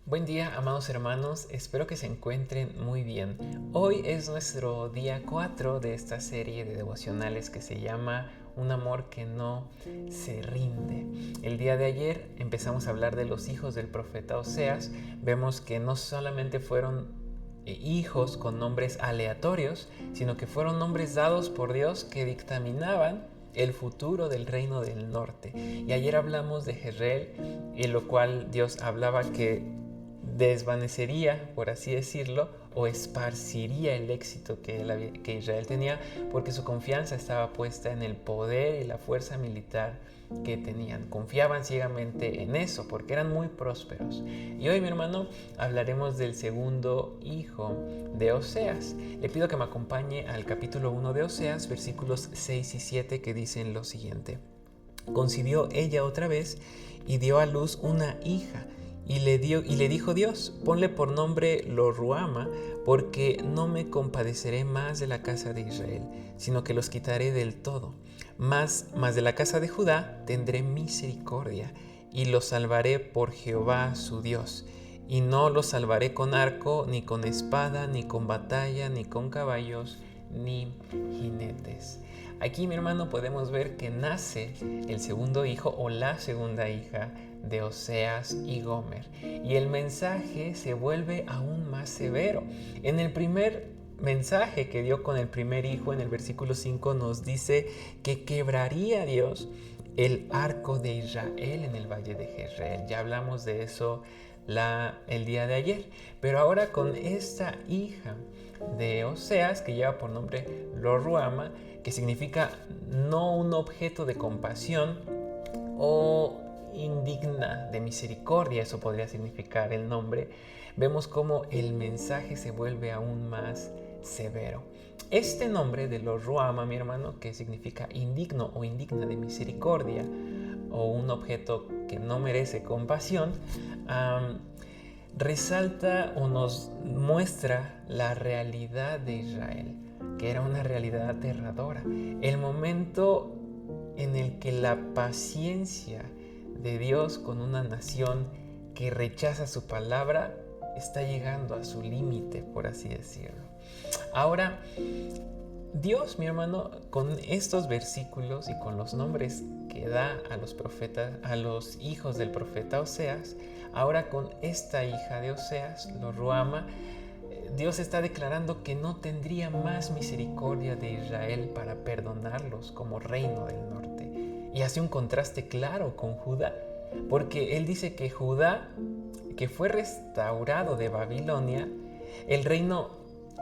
Buen día, amados hermanos, espero que se encuentren muy bien. Hoy es nuestro día 4 de esta serie de devocionales que se llama Un amor que no se rinde. El día de ayer empezamos a hablar de los hijos del profeta Oseas. Vemos que no solamente fueron hijos con nombres aleatorios, sino que fueron nombres dados por Dios que dictaminaban el futuro del reino del norte. Y ayer hablamos de Jezreel, en lo cual Dios hablaba que desvanecería, por así decirlo, o esparciría el éxito que Israel tenía, porque su confianza estaba puesta en el poder y la fuerza militar que tenían. Confiaban ciegamente en eso, porque eran muy prósperos. Y hoy, mi hermano, hablaremos del segundo hijo de Oseas. Le pido que me acompañe al capítulo 1 de Oseas, versículos 6 y 7, que dicen lo siguiente. Concibió ella otra vez y dio a luz una hija. Y le dijo Dios: ponle por nombre Lo-ruhama, porque no me compadeceré más de la casa de Israel, sino que los quitaré del todo. Mas de la casa de Judá tendré misericordia, y los salvaré por Jehová su Dios. Y no los salvaré con arco, ni con espada, ni con batalla, ni con caballos, ni jinetes. Aquí, mi hermano, podemos ver que nace el segundo hijo o la segunda hija de Oseas y Gomer. Y el mensaje se vuelve aún más severo. En el primer mensaje que dio con el primer hijo, en el versículo 5, nos dice que quebraría Dios el arco de Israel en el valle de Jezreel. Ya hablamos de eso el día de ayer. Pero ahora con esta hija de Oseas, que lleva por nombre Lo-ruhama, que significa no un objeto de compasión o indigna de misericordia, eso podría significar el nombre, vemos cómo el mensaje se vuelve aún más severo. Este nombre de Lo-ruhama, mi hermano, que significa indigno o indigna de misericordia, o un objeto que no merece compasión, resalta o nos muestra la realidad de Israel, que era una realidad aterradora. El momento en el que la paciencia de Dios con una nación que rechaza su palabra está llegando a su límite, por así decirlo. Ahora, Dios, mi hermano, con estos versículos y con los nombres que da a los profetas, a los hijos del profeta Oseas, ahora con esta hija de Oseas, Lo-ruhama, Dios está declarando que no tendría más misericordia de Israel para perdonarlos como reino del norte. Y hace un contraste claro con Judá, porque él dice que Judá, que fue restaurado de Babilonia, el reino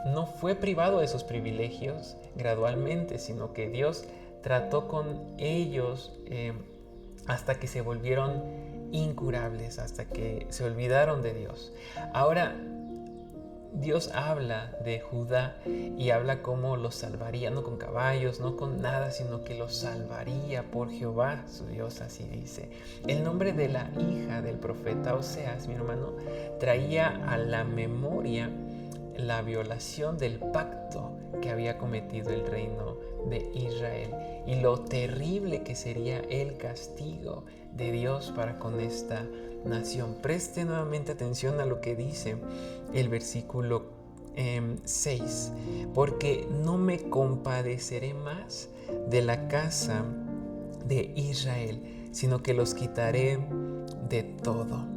no fue privado de sus privilegios gradualmente, sino que Dios trató con ellos hasta que se volvieron incurables, hasta que se olvidaron de Dios. Ahora, Dios habla de Judá y habla cómo los salvaría, no con caballos, no con nada, sino que los salvaría por Jehová, su Dios, así dice. El nombre de la hija del profeta Oseas, mi hermano, traía a la memoria la violación del pacto que había cometido el reino de Israel y lo terrible que sería el castigo de Dios para con esta nación. Preste nuevamente atención a lo que dice el versículo 6, porque no me compadeceré más de la casa de Israel, sino que los quitaré de todo.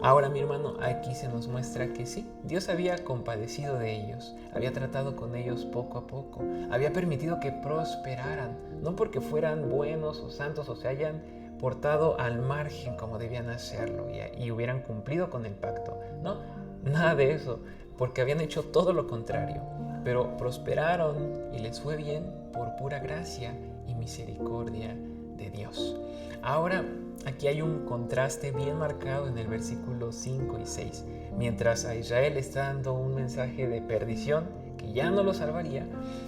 Ahora, mi hermano, aquí se nos muestra que sí, Dios había compadecido de ellos, había tratado con ellos poco a poco, había permitido que prosperaran, no porque fueran buenos o santos o se hayan portado al margen como debían hacerlo y hubieran cumplido con el pacto, no, nada de eso, porque habían hecho todo lo contrario, pero prosperaron y les fue bien por pura gracia y misericordia de Dios. Ahora, aquí hay un contraste bien marcado en el versículo 5 y 6. Mientras a Israel está dando un mensaje de perdición, que ya no lo salvaría,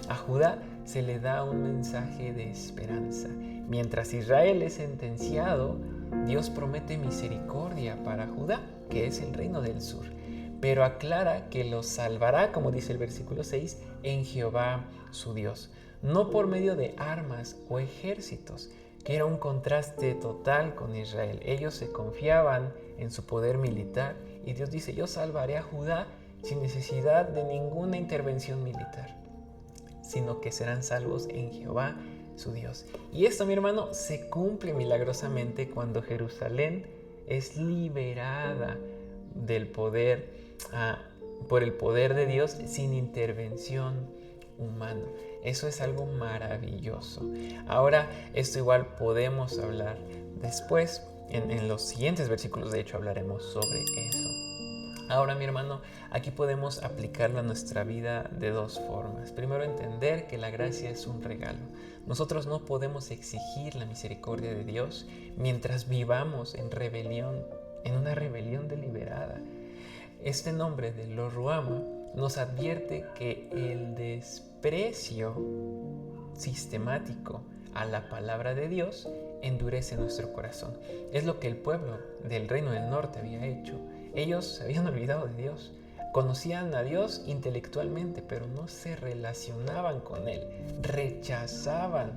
a Judá se le da un mensaje de esperanza. Mientras Israel es sentenciado, Dios promete misericordia para Judá, que es el reino del sur. Pero aclara que los salvará, como dice el versículo 6, en Jehová su Dios, no por medio de armas o ejércitos, que era un contraste total con Israel. Ellos se confiaban en su poder militar Y Dios dice, yo salvaré a Judá sin necesidad de ninguna intervención militar, sino que serán salvos en Jehová, su Dios. Y esto, mi hermano, se cumple milagrosamente cuando Jerusalén es liberada del poder, por el poder de Dios sin intervención humana. Eso es algo maravilloso. Ahora, esto igual podemos hablar después. En los siguientes versículos, de hecho, hablaremos sobre eso. Ahora, mi hermano, aquí podemos aplicarlo a nuestra vida de dos formas. Primero, entender que la gracia es un regalo. Nosotros no podemos exigir la misericordia de Dios mientras vivamos en rebelión, en una rebelión deliberada. Este nombre de Lo Ruama nos advierte que el desprecio sistemático a la palabra de Dios endurece nuestro corazón. Es lo que el pueblo del Reino del Norte había hecho. Ellos se habían olvidado de Dios. Conocían a Dios intelectualmente, pero no se relacionaban con Él. Rechazaban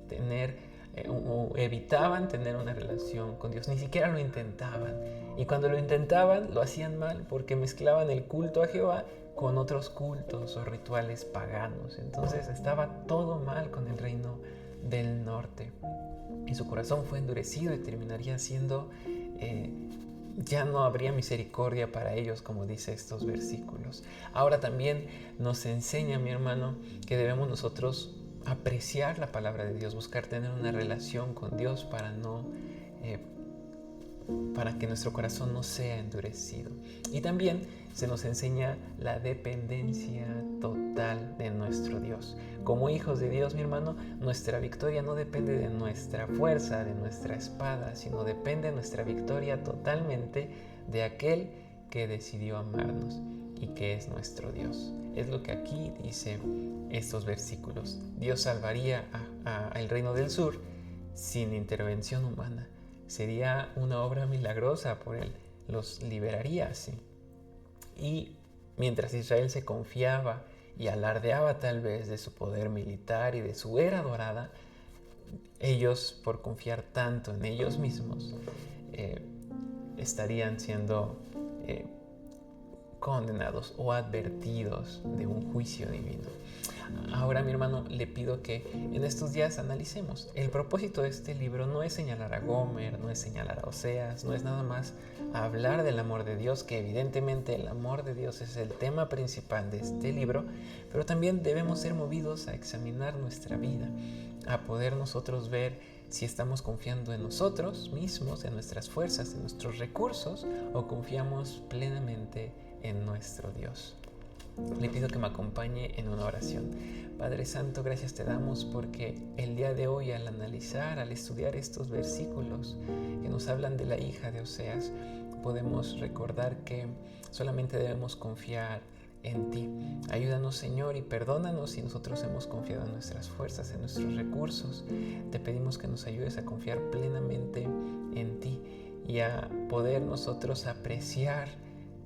tener o evitaban tener una relación con Dios. Ni siquiera lo intentaban. Y cuando lo intentaban, lo hacían mal porque mezclaban el culto a Jehová con otros cultos o rituales paganos. Entonces estaba todo mal con el Reino del Norte. Y su corazón fue endurecido y terminaría siendo... ya no habría misericordia para ellos, como dice estos versículos. Ahora también nos enseña, mi hermano, que debemos nosotros apreciar la palabra de Dios, buscar tener una relación con Dios para que nuestro corazón no sea endurecido. Y también se nos enseña la dependencia total de nuestro Dios. Como hijos de Dios, mi hermano, nuestra victoria no depende de nuestra fuerza, de nuestra espada, sino depende de nuestra victoria totalmente de aquel que decidió amarnos y que es nuestro Dios. Es lo que aquí dice estos versículos. Dios salvaría al reino del sur sin intervención humana. Sería una obra milagrosa por Él. Los liberaría así. Y mientras Israel se confiaba y alardeaba tal vez de su poder militar y de su era dorada, ellos, por confiar tanto en ellos mismos, estarían siendo condenados o advertidos de un juicio divino. Ahora, mi hermano, le pido que en estos días analicemos. El propósito de este libro no es señalar a Gomer, no es señalar a Oseas, no es nada más hablar del amor de Dios, que evidentemente el amor de Dios es el tema principal de este libro, pero también debemos ser movidos a examinar nuestra vida, a poder nosotros ver si estamos confiando en nosotros mismos, en nuestras fuerzas, en nuestros recursos, o confiamos plenamente en nuestro Dios. Le pido que me acompañe en una oración. Padre Santo, gracias te damos porque el día de hoy, al analizar, al estudiar estos versículos que nos hablan de la hija de Oseas, podemos recordar que solamente debemos confiar en ti. Ayúdanos, Señor, y perdónanos si nosotros hemos confiado en nuestras fuerzas, en nuestros recursos. Te pedimos que nos ayudes a confiar plenamente en ti y a poder nosotros apreciar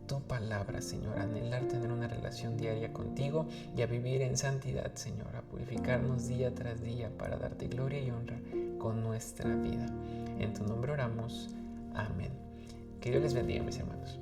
tu palabra, Señor, a anhelar tener una relación diaria contigo y a vivir en santidad, Señor, a purificarnos día tras día para darte gloria y honra con nuestra vida. En tu nombre oramos. Amén. Que Dios les bendiga, mis hermanos.